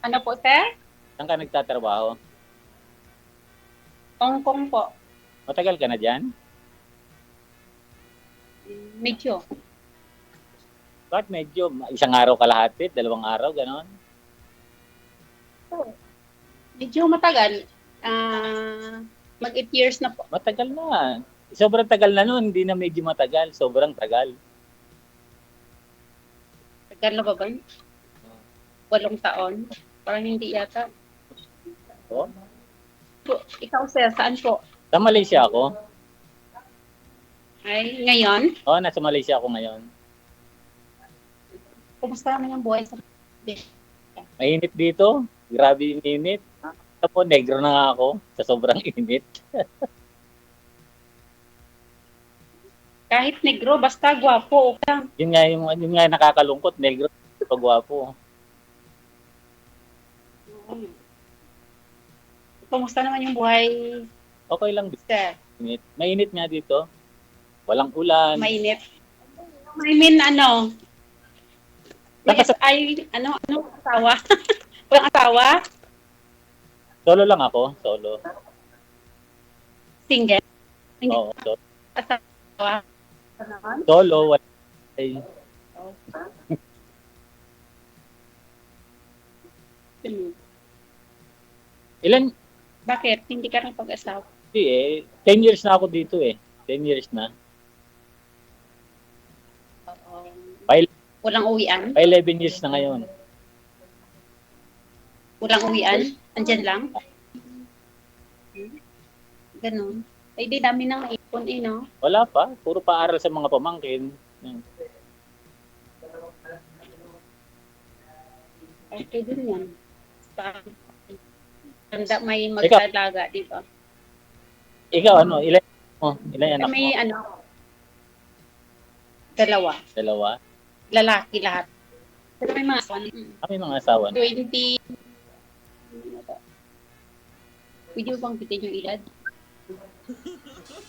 Ano po, sir? Saan ka nagtatrabaho? Hong Kong po. Matagal ka na dyan? Medyo. Bakit medyo isang araw kalahati, dalawang araw, ganon? Medyo matagal. Ah, mag 8 years na po. Matagal na. Sobrang tagal na nun, hindi na medyo matagal, sobrang tagal. Tagal na ba ba? 8 taon. Parang hindi yata. Oh? Po, ikaw, sir, saan po? Sa Malaysia ako. Ay, ngayon? Oo, nasa Malaysia ako ngayon. Kumusta naman yung buhay sa Mainit dito. Grabe yung init. Tapos negro na nga ako sa sobrang init. kahit negro, basta gwapo, okay lang. Yun nga yung nakakalungkot, negro pag gwapo. Kumusta naman yung buhay, Okay lang dito. sir? Mainit nga dito. Walang ulan. Mainit. I mean, ano? Ano asawa? Walang asawa? Solo lang ako, solo. Single? Oo, solo. Asawa? Solo, wala. Ay, ilan? Bakit? Hindi ka rin pag-asawa? Hindi eh. 10 years na ako dito eh. 10 years na. By, Walang uwian? by 11 years na ngayon. Walang uwian? Andyan lang? Ganun. Ay, di dami nang ipon eh, no? Wala pa. Puro paaral sa mga pamangkin. Okay din yan. Tanda may magdalaga, di ba? Ikaw ano? Ilan anak mo? May dalawa. Dalawa? Lalaki lahat. Pero may mga asawa. Kami mga asawa. 20. Pwede mo bang bitin yung edad?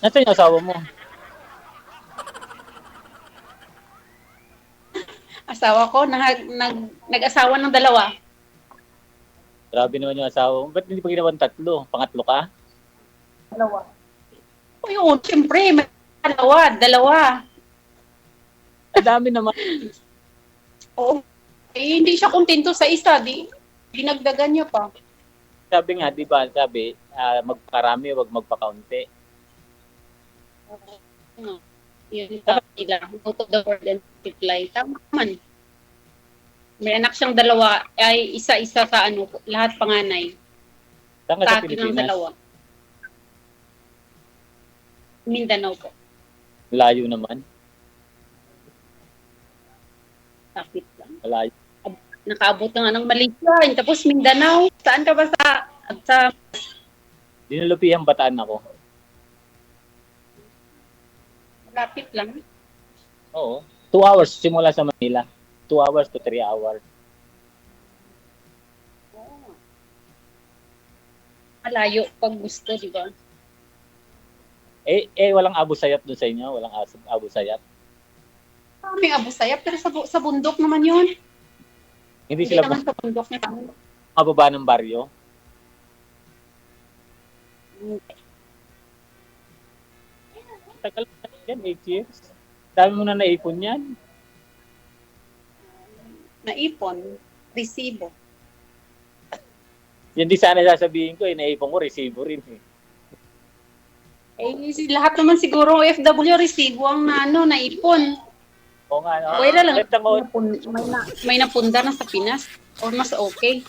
Nasaan yung asawa mo? Asawa ko, nag-asawa ng dalawa. Grabe naman yung asawa mo. Ba't hindi pa ginawan tatlo? Pangatlo ka? Dalawa. O yun, siyempre, may dalawa. Ang dami naman. Oo. Eh, hindi siya kontento sa isa, dinagdagan niya pa. Sabi nga, di ba? Sabi, magparami, wag magpakaunti. Yun nila. Out of the world and multiply. Tama man. May anak siyang dalawa, ay isa-isa sa lahat panganay. Saan ka Sa sa akin ang Pilipinas? dalawa. Mindanao po. Layo naman. Kapit lang. Malayo. Nakaabot na nga ng Malaysia, tapos Mindanao. Saan ka ba sa Dinulupihang Bataan ako. lapit lang? Oo. 2 hours simula sa Manila. 2 hours to 3 hours. Malayo pag gusto, di ba? Walang Abu Sayyaf doon sa inyo? Walang Abu Sayyaf? May Abu Sayyaf, pero sa bundok naman yun. Hindi Hindi sila naman sa bundok na kami. mababa ng baryo? Tagal na yan, 8 years. Dami mo na naipon yan. Naipon, resibo. Yan di sana sasabihin ko, naipon ko, resibo rin. Lahat naman siguro OFW resibo ang naipon. Oo nga, no? Pwede lang. Kahit mo, May napunda na sa Pinas. Or mas okay.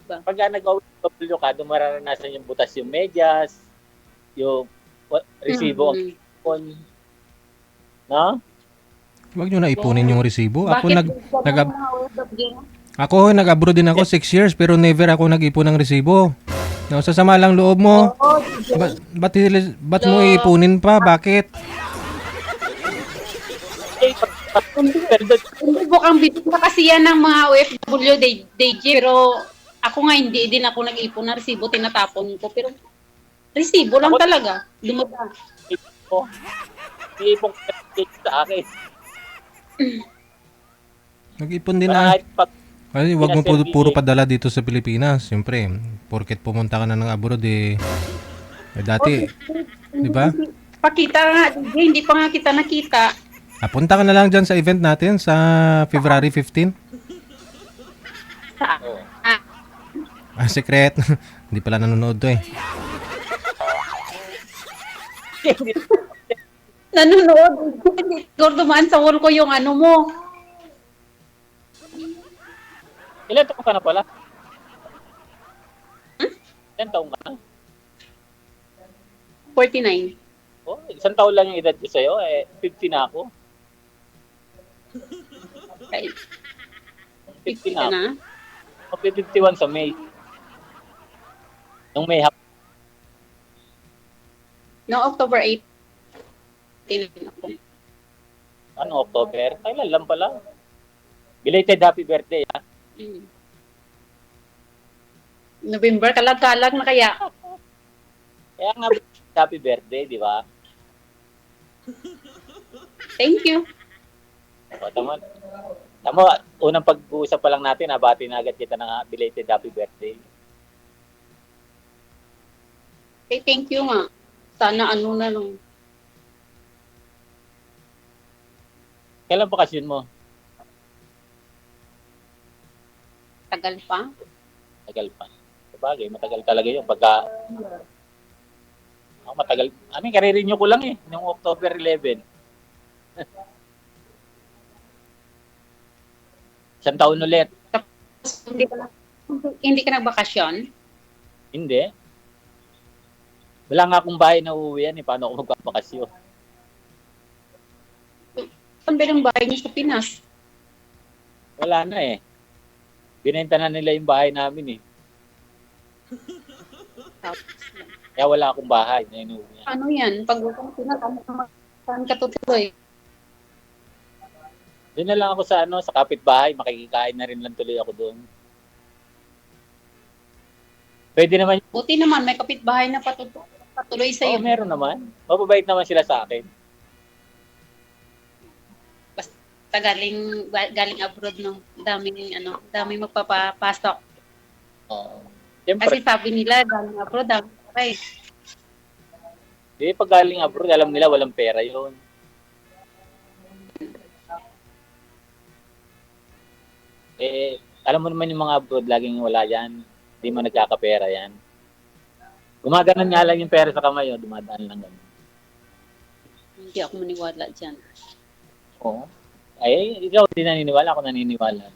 pagka nag-OFW ka, doon mararanasan yung butas yung medyas, yung resibo ang ipon. No? Huwag nyo na ipunin yung resibo. Ako, Bakit nag-abroad din ako 6 years pero never ako nag-ipon ng resibo. No, sasama lang loob mo. Ba't mo iipunin pa? Bakit? Hindi po kang bibigyan kasi yan ng mga OFW, DJ, pero ako nga hindi din ako nag-ipon na resibo, tinatapon ko. Pero resibo lang talaga. Dumadaan. Iipon ko sa akin. Mag-ipon din Para na. kahit pag Kasi wag mo Pinaservice puro eh. padala dito sa Pilipinas. Siyempre, porket pumunta ka na ng abroad dati, di ba? Pakita nga, DJ, hindi pa nga kita nakita. Punta ka na lang dyan sa event natin sa February 15. Oo. Secret. Hindi pala nanonood to eh. Nanonood. Siguro dumaan sa wall ko yung ano mo. Ilan taong ka na pala? Ilan taong ka na? 49. Oh, isang taon lang yung edad ko sa'yo. 50 na ako. Ay, 50 50 na ka ako. na. Okay, 51 sa May. Nung May hap. No, October 8. Ako. Ano, October? Kailan lang pala. Belated happy birthday, ha? November, kalag-kalag na kaya. Kaya nga, happy birthday, di ba? Thank you. O, tama. Unang pag-uusap pa lang natin, nabati na agad kita ng belated happy birthday. Okay, thank you nga. Sana ano na lang. Kailan bakasyon mo? Tagal pa. Tagal pa. Sabagay, matagal talaga yun. Pagka, matagal. Karirinyo ko lang eh, noong October 11. Isang taon ulit. Tapos, hindi ka nagbakasyon? Hindi. Wala nga akong bahay na uuwian eh. Paano ako magbabakasyon? Saan ba yung bahay niyo sa Pinas? Wala na eh. Binenta na nila yung bahay namin eh. Kaya wala akong bahay na inuuwian. Ano yan? Pag sa Pinas, saan ka tutuloy? Doon na lang ako sa kapitbahay. Makikikain na rin lang tuloy ako doon. Pwede naman. Buti naman, may kapitbahay na patuloy sa'yo. Meron naman. Mababait naman sila sa akin. Basta galing abroad ng daming magpapapasok. Oo. Siyempre, Kasi sabi nila, galing abroad, dami pa eh. pag galing abroad, alam nila walang pera yun. Alam mo naman yung mga abroad, laging wala yan. Hindi mo nagkakapera yan. Gumaganon nga lang yung pera sa kamay, dumadaan lang ganun. Hindi ako maniwala dyan. Oo. Ay, ikaw hindi naniniwala, ako naniniwala.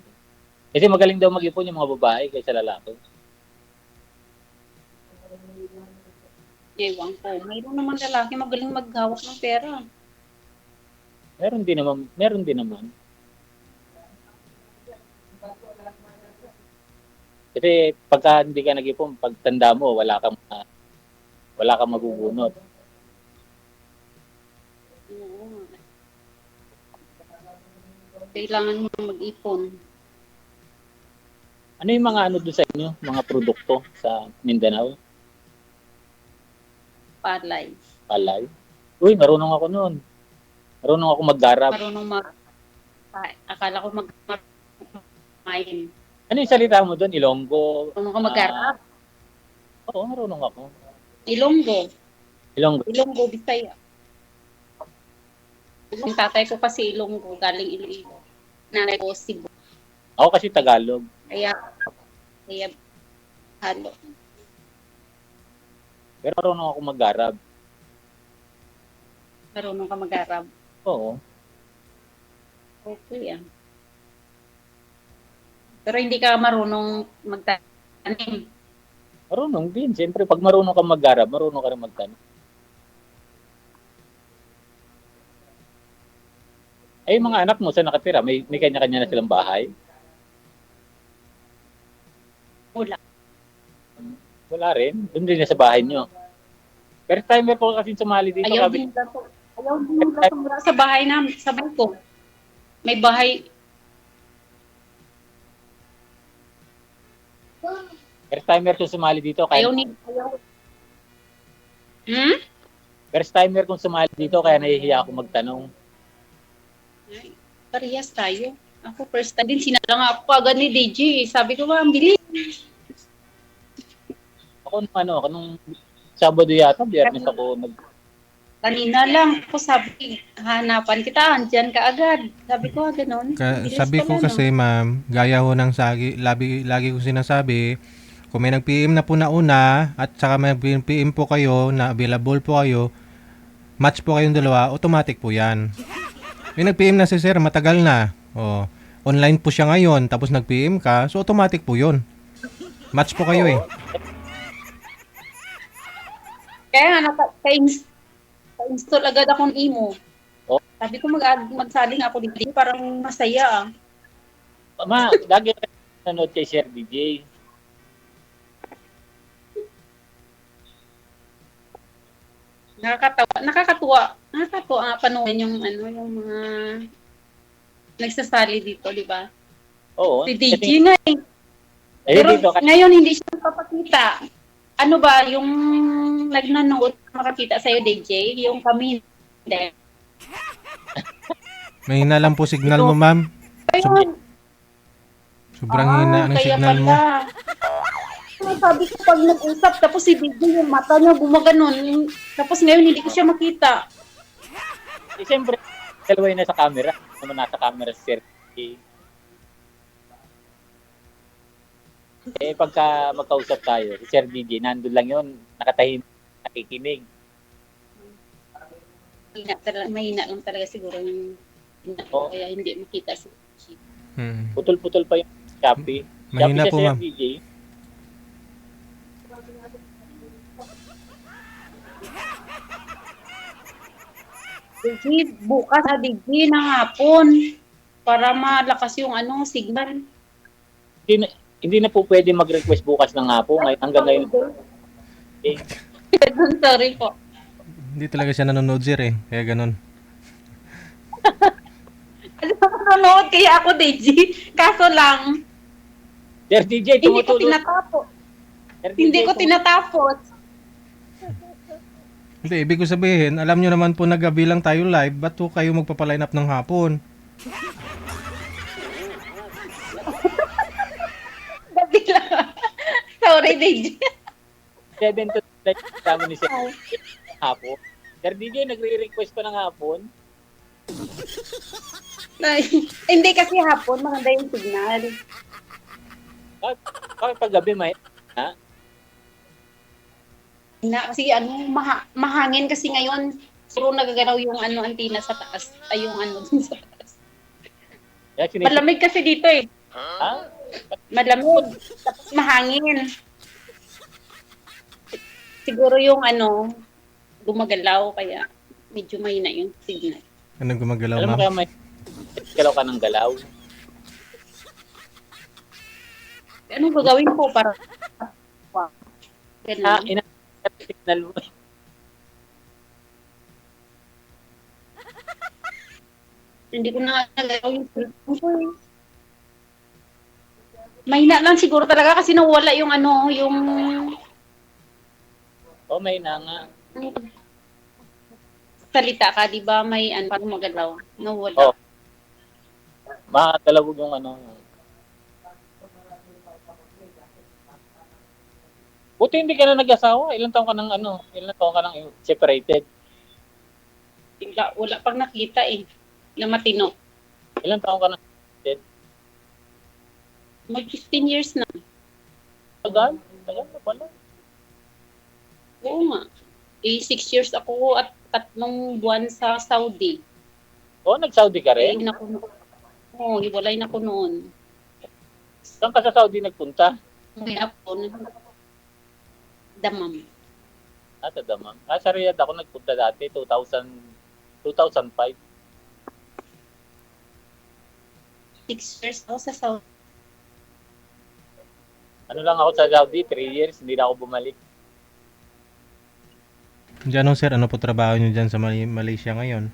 Kasi magaling daw mag-ipon yung mga babae kaysa lalaki. Ewan ko. Mayroon naman lalaki magaling maghawak ng pera. Meron din naman. Kasi pagka hindi ka nag-ipon, pagtanda mo, wala kang magubunot. Oo. Kailangan mo mag-ipon. Ano yung mga doon sa inyo, mga produkto sa Mindanao? Palay. Palay? Uy, marunong ako noon. Marunong ako mag-garap. Akala ko mag-main. Ano yung salita mo doon? Ilonggo? Marunong ka mag-garap? Oo, marunong ako. Ilonggo. Ilonggo? Bisaya. Yung tatay ko kasi Ilonggo, galing Iloilo. Nanay ko Cebu. Ako kasi Tagalog. Kaya halo. Pero marunong ako mag-garap. Marunong ka mag-garap. Oo. Okay, Pero hindi ka marunong magtanim. Marunong din. Siyempre, pag marunong ka mag-garap, marunong ka rin magtanim. Ay, mga anak mo, saan nakatira? May kanya-kanya na silang bahay? Wala. Wala rin. Doon din na sa bahay nyo. First timer po kasi sumali dito. Ayaw din nila sa bahay namin, sa bahay ko. May bahay. First timer kung sumali dito. Kaya, First timer kung sumali dito, kaya nahihiya ako magtanong. Ay, parehas tayo. Ako first time din, sinalang ako agad ni DJ. Sabi ko, ang bilis. Ako nung Sabado yata, Biyernes ako Kanina lang ako sabi, hanapan kita, andyan ka agad. Sabi ko, ganun. Bilis Sabi ko pala, kasi, ma'am, gaya ho ng lagi ko sinasabi, kung may nag-PM na po na una at saka may PM po kayo na available po kayo, match po kayong dalawa, automatic po yan. May nag-PM na si sir, matagal na. Oh, online po siya ngayon, tapos nag-PM ka, so automatic po yun. Match po kayo eh. Kaya nga, ka-install agad akong imo. Oh. Sabi ko, magsaling ako dito, parang masaya. Ma, lagi ka nanonood kay Sir DJ. Nakakatuwa nga panoorin yung yung mga nagsasali dito, di ba? Oo. Si DJ nga eh. Pero Dito, ngayon hindi siya papakita. Ano ba, yung nagnanood makakita sa'yo, DJ, yung kami hindi. Mahina lang po signal mo, ma'am. Ayun. Sobrang hina ng Kaya signal mo. pala. Sabi ko pag nag-usap, tapos si DJ yung mata niya gumaganon. Tapos ngayon hindi ko siya makita. siyempre, dalawa yun nasa camera. Naman nasa camera si Sir DJ. Pagka magkausap tayo, si Sir DJ, nandun lang yun, nakatahimik, nakikinig. Mahina lang talaga siguro yung Oo. kaya hindi makita si DJ. Putol-putol pa yung Shopee. Mahina Shopee po, siya, ma'am. Sir DJ. DJ, bukas na DJ ng hapon para malakas yung signal. Hindi na po pwede mag-request bukas ng hapon. Hanggang ngayon. Sorry po. Hindi talaga siya nanonood, sir eh. Kaya ganun. Nanonood kaya ako, DJ. Kaso lang, Sir DJ, hindi ko tumutulong. tinatapos. Sir DJ, Hindi ko tinatapos. Hindi, ibig ko sabihin, alam nyo naman po na gabi lang tayo live, ba't po kayo magpapaline up ng hapon? Gabi lang. Sorry, DJ. 7 to 9 kasama ni Sir DJ hapon. Sir DJ, nagre-request pa ng hapon. Hindi kasi hapon, maganda yung signal. Bakit pag gabi may ha? Kasi mahangin kasi ngayon. Puro nagagalaw yung antina sa taas. Ay, yung dun sa taas. Malamig kasi dito eh. Ha? Malamig. Tapos mahangin. Siguro yung gumagalaw kaya medyo mahina yung signal. Anong gumagalaw, Alam mo ma'am? kaya may galaw ka ng galaw? Anong gagawin ko para ganun? Signal mo. Hindi ko na nagalaw yung cellphone ko eh. Mahina lang siguro talaga kasi nawala yung yung May na nga. salita ka, di ba? May parang magalaw. Nawala. Oh. Makatalabog yung Buti hindi ka na nag-asawa. Ilang taon ka nang separated? Wala pang nakita eh. Na matino. Ilang taon ka nang Mag 15 years na. tagal? Tagal na pala. Oo nga. 6 years ako at 3 buwan sa Saudi. Nag-Saudi ka rin? Hiwalay na ko noon. Saan ka sa Saudi nagpunta? Kaya po, Damam. Sa Dammam. Sa Riyadh ako nagpunta dati, 2005. 6 years ako sa Saudi. Ano lang ako sa Saudi, 3 years, hindi na ako bumalik. Diyan, sir, ano po trabaho nyo dyan sa Malaysia ngayon?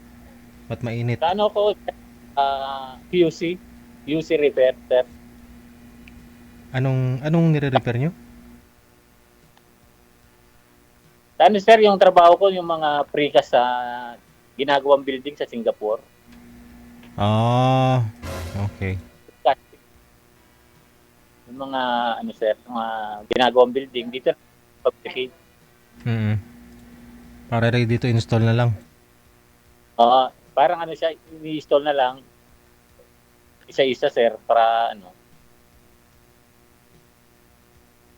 Ba't mainit? Sa ako, QC repair, sir. Anong nire-repair nyo? Sir, yung trabaho ko, yung mga precast sa ginagawang building sa Singapore. Okay. Yung mga, ano sir, mga ginagawang building, dito fabricate. Mm. Para ready to install na lang. Oo, parang ano siya, i-install na lang, isa-isa sir, para ano.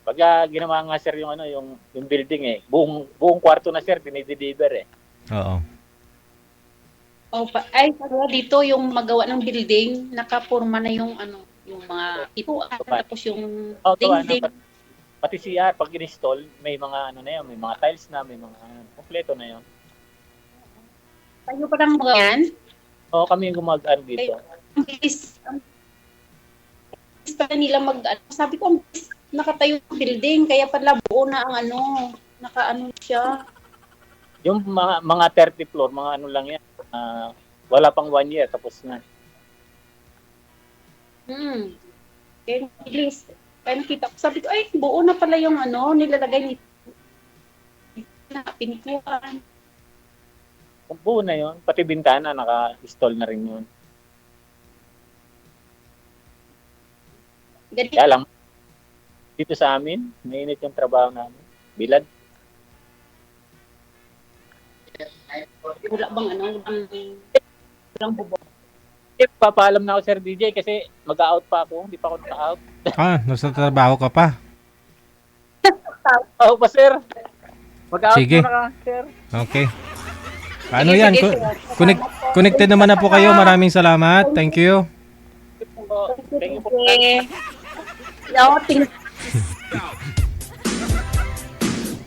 Pag ginawa nga sir yung ano, yung building buong kwarto na sir, dinideliver Oo. Pag dito yung magawa ng building, nakapurma na yung ano, yung mga ipuan, tapos yung dingding. Pati CR, pag in-install, may mga ano na yun, may mga tiles na, may mga kompleto na yun. Tayo pa lang mga yan. Oo, kami yung gumagano dito. Ang bilis pa nila sabi ko, ang bilis nakatayo yung building, kaya pala buo na ang ano, nakaano siya. Yung mga 30 floor, mga ano lang yan. Wala pang 1 year, tapos na. Kaya bilis. Kaya nakita ko, sabi ko, ay, buo na pala yung ano, nilalagay nito. Pinikuan. Kung buo na yun, pati bintana, naka-install na rin yun. Ganito. Kaya lang, dito sa amin, mainit yung trabaho namin. Bilad. Wala bang ano, walang bubok. Papaalam na ako, Sir DJ, kasi mag-out pa ako. Hindi pa ako naka-out. Nasa trabaho ka pa. Oo pa, Sir. Mag-out Sige. muna ka, Sir. Okay. Ano Sige, yan? sige, sir. Connected naman na po kayo. Maraming salamat. Thank you. Thank you po.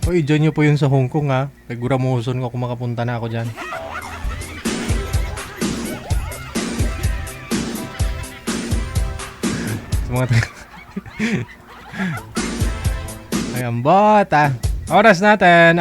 Uy, dyan nyo po yun sa Hong Kong ha. Naguramuson ko kung makapunta na ako dyan. Sa mga Ayan, bot ah. Oras natin.